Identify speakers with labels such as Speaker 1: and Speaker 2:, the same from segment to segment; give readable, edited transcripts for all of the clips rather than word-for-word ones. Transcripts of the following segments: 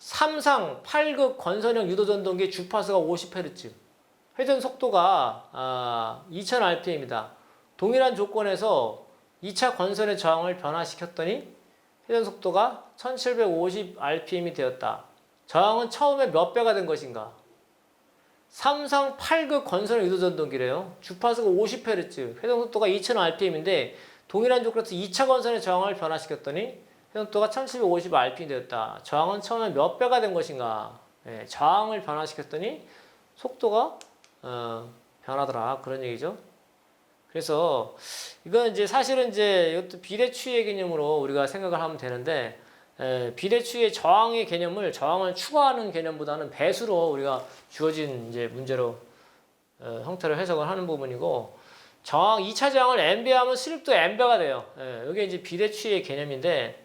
Speaker 1: 삼상 8급 건선형 유도전동기 주파수가 50Hz, 회전 속도가 2000rpm이다. 동일한 조건에서 2차 건선의 저항을 변화시켰더니 회전 속도가 1750rpm이 되었다. 저항은 처음에 몇 배가 된 것인가? 삼성 8급 건선형 유도전동기래요. 주파수가 50Hz, 회전 속도가 2000rpm인데 동일한 조건에서 2차 건선의 저항을 변화시켰더니 회전 속도가 1750rpm이 되었다. 저항은 처음에 몇 배가 된 것인가? 예, 저항을 변화시켰더니 속도가 변하더라. 그런 얘기죠. 그래서 이건 이제 사실은 이제 이것도 비례추이의 개념으로 우리가 생각을 하면 되는데, 비례추이의 저항의 개념을 저항을 추가하는 개념보다는 배수로 우리가 주어진 이제 문제로 형태를 해석을 하는 부분이고, 저항 2차 저항을 n배하면 슬립도 n배가 돼요. 이게 이제 비례추이의 개념인데,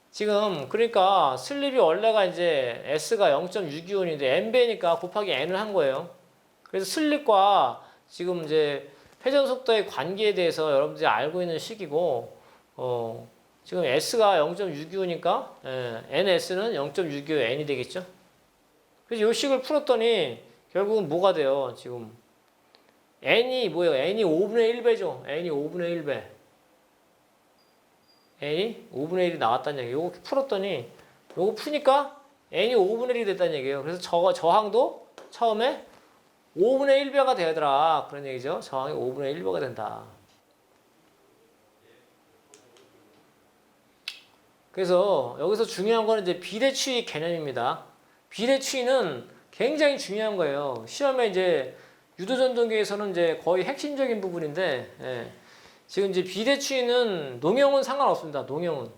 Speaker 1: 지금 그러니까 슬립이 원래가 이제 s가 0.625인데 n배니까 곱하기 n을 한 거예요. 그래서 슬립과 지금 이제 회전 속도의 관계에 대해서 여러분들이 알고 있는 식이고, 지금 s가 0.625니까 ns는 0.625n이 되겠죠. 그래서 이 식을 풀었더니 결국은 뭐가 돼요? 지금 n이 뭐예요? n이 5분의 1배죠. n이 5분의 1배. n이 5분의 1이 나왔다는 얘기예요. 요거 풀었더니 요거 푸니까 n이 5분의 1이 됐다는 얘기예요. 그래서 저항도 처음에 5분의 1배가 되더라. 그런 얘기죠. 저항이 5분의 1배가 된다. 그래서 여기서 중요한 거는 이제 비례추이 개념입니다. 비례추이는 굉장히 중요한 거예요. 시험에 이제 유도전동기에서는 이제 거의 핵심적인 부분인데, 지금 이제 비례추이는 농형은 상관없습니다. 농형은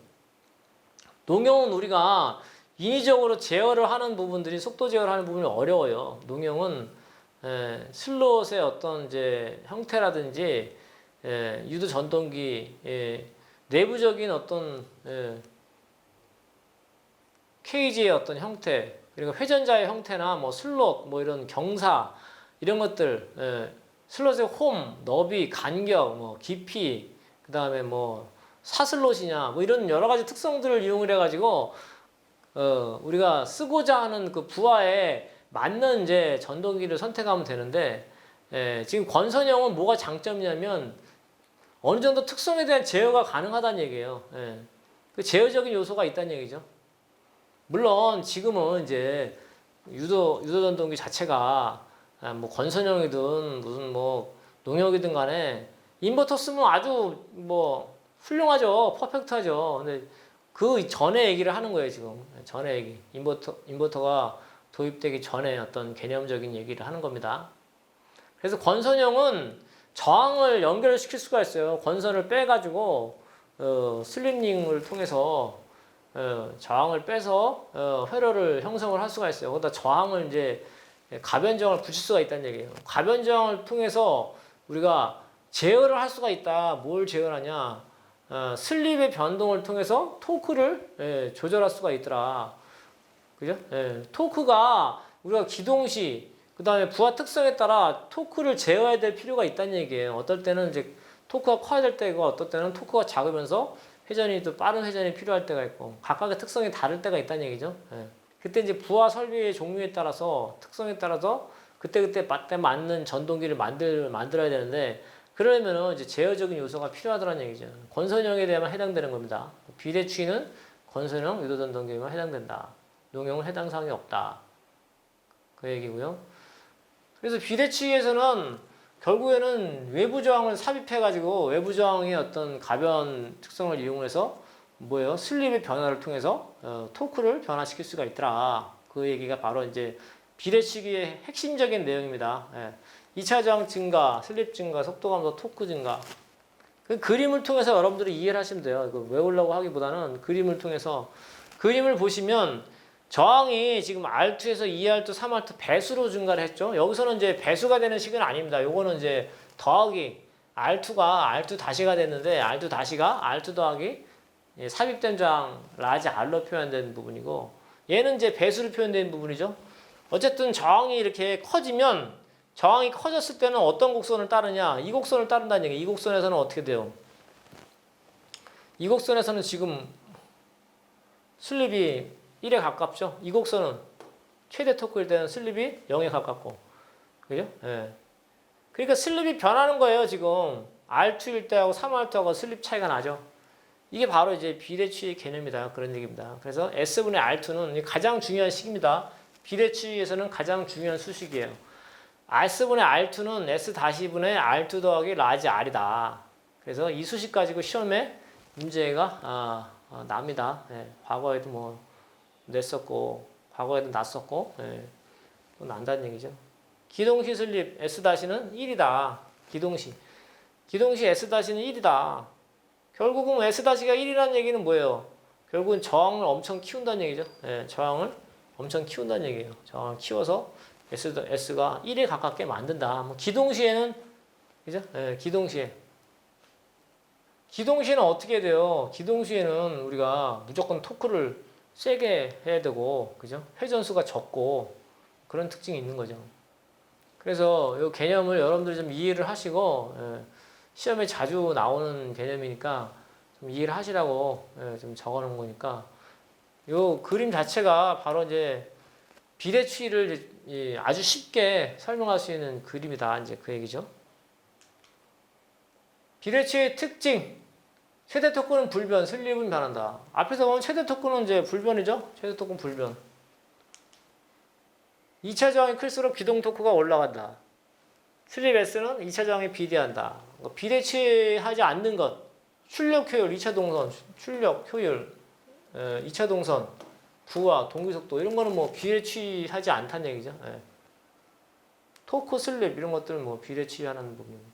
Speaker 1: 우리가 인위적으로 제어를 하는 부분들이 속도 제어를 하는 부분이 어려워요. 농형은 슬롯의 어떤 이제 형태라든지 유도 전동기 내부적인 어떤 케이지의 어떤 형태, 그리고 회전자의 형태나 뭐 슬롯, 뭐 이런 경사 이런 것들, 슬롯의 홈, 너비, 간격, 뭐 깊이, 그 다음에 뭐 사슬롯이냐, 뭐 이런 여러 가지 특성들을 이용을 해가지고 우리가 쓰고자 하는 그 부하에 맞는 이제 전동기를 선택하면 되는데, 지금 건선형은 뭐가 장점이냐면 어느 정도 특성에 대한 제어가 가능하다는 얘기예요. 그 제어적인 요소가 있다는 얘기죠. 물론 지금은 이제 유도 전동기 자체가 뭐 건선형이든 무슨 뭐 농형이든 간에 인버터 쓰면 아주 뭐 훌륭하죠. 퍼펙트하죠. 근데 그 전에 얘기를 하는 거예요, 지금. 전에 얘기. 인버터가 도입되기 전에 어떤 개념적인 얘기를 하는 겁니다. 그래서 건선형은 저항을 연결시킬 수가 있어요. 건선을 빼가지고 슬립링을 통해서 저항을 빼서 회로를 형성을 할 수가 있어요. 거기다 저항을 이제 가변저항을 붙일 수가 있다는 얘기예요. 가변저항을 통해서 우리가 제어를 할 수가 있다. 뭘 제어하냐? 슬립의 변동을 통해서 토크를 조절할 수가 있더라. 그죠? 토크가 우리가 기동시, 그 다음에 부하 특성에 따라 토크를 제어해야 될 필요가 있다는 얘기예요. 어떨 때는 이제 토크가 커야 될 때가, 어떨 때는 토크가 작으면서 회전이 또 빠른 회전이 필요할 때가 있고, 각각의 특성이 다를 때가 있다는 얘기죠. 그때 이제 부하 설비의 종류에 따라서, 특성에 따라서 그때 맞는 전동기를 만들어야 되는데, 그러면은 이제 제어적인 요소가 필요하다는 얘기죠. 건선형에 대해만 해당되는 겁니다. 비례추이는 건선형 유도전동기에만 해당된다. 농형은 해당 사항이 없다. 그 얘기고요. 그래서 비례추이에서는 결국에는 외부 저항을 삽입해가지고 외부 저항의 어떤 가변 특성을 이용해서 뭐예요? 슬립의 변화를 통해서 토크를 변화시킬 수가 있더라. 그 얘기가 바로 이제 비례추이의 핵심적인 내용입니다. 2차 저항 증가, 슬립 증가, 속도 감소, 토크 증가. 그 그림을 통해서 여러분들이 이해를 하시면 돼요. 이거 외우려고 하기보다는 그림을 통해서. 그림을 보시면 저항이 지금 R2에서 2R2, 3R2 배수로 증가를 했죠. 여기서는 이제 배수가 되는 식은 아닙니다. 요거는 이제 더하기 R2가 R2 다시가 됐는데 R2 다시가 R2 더하기 삽입된 저항 라지 R로 표현된 부분이고, 얘는 이제 배수로 표현된 부분이죠. 어쨌든 저항이 이렇게 커지면, 저항이 커졌을 때는 어떤 곡선을 따르냐? 이 곡선을 따른다는 얘기예요. 이 곡선에서는 어떻게 돼요? 이 곡선에서는 지금 슬립이 1에 가깝죠. 이 곡선은 최대 토크일 때는 슬립이 0에 가깝고. 그죠? 예. 그러니까 슬립이 변하는 거예요, 지금. R2일 때하고 3R2하고 슬립 차이가 나죠. 이게 바로 이제 비례추의 개념이다. 그런 얘기입니다. 그래서 S분의 R2는 가장 중요한 식입니다. 비례추에서는 가장 중요한 수식이에요. S분의 R2는 S-분의 R2 더하기 라지 R이다. 그래서 이 수식 가지고 시험에 문제가 납니다. 예, 과거에도 뭐 냈었고 과거에도 났었고 예, 또 난다는 얘기죠. 기동시 슬립 S-는 1이다. 기동시 S-는 1이다. 결국은 S-가 1이라는 얘기는 뭐예요? 결국은 저항을 엄청 키운다는 얘기죠. 예, 저항을 엄청 키운다는 얘기예요. 저항을 키워서 S가 1에 가깝게 만든다. 뭐 기동시에는 그죠? 예, 기동시에는 어떻게 돼요? 기동시에는 우리가 무조건 토크를 세게 해야 되고, 그죠? 회전수가 적고 그런 특징이 있는 거죠. 그래서 이 개념을 여러분들이 좀 이해를 하시고 예, 시험에 자주 나오는 개념이니까 좀 이해를 하시라고 예, 좀 적어놓은 거니까 이 그림 자체가 바로 이제 비례추이를 아주 쉽게 설명할 수 있는 그림이다. 이제 그 얘기죠. 비례추이의 특징. 최대 토크는 불변, 슬립은 변한다. 앞에서 보면 최대 토크는 이제 불변이죠. 최대 토크는 불변. 2차 저항이 클수록 기동 토크가 올라간다. 슬립 S는 2차 저항에 비례한다. 비례치하지 않는 것. 출력 효율, 2차 동선, 출력 효율, 2차 동선, 부하, 동기속도 이런 거는 뭐 비례치하지 않다는 얘기죠. 예. 토크 슬립 이런 것들은 뭐 비례치하는 부분입니다.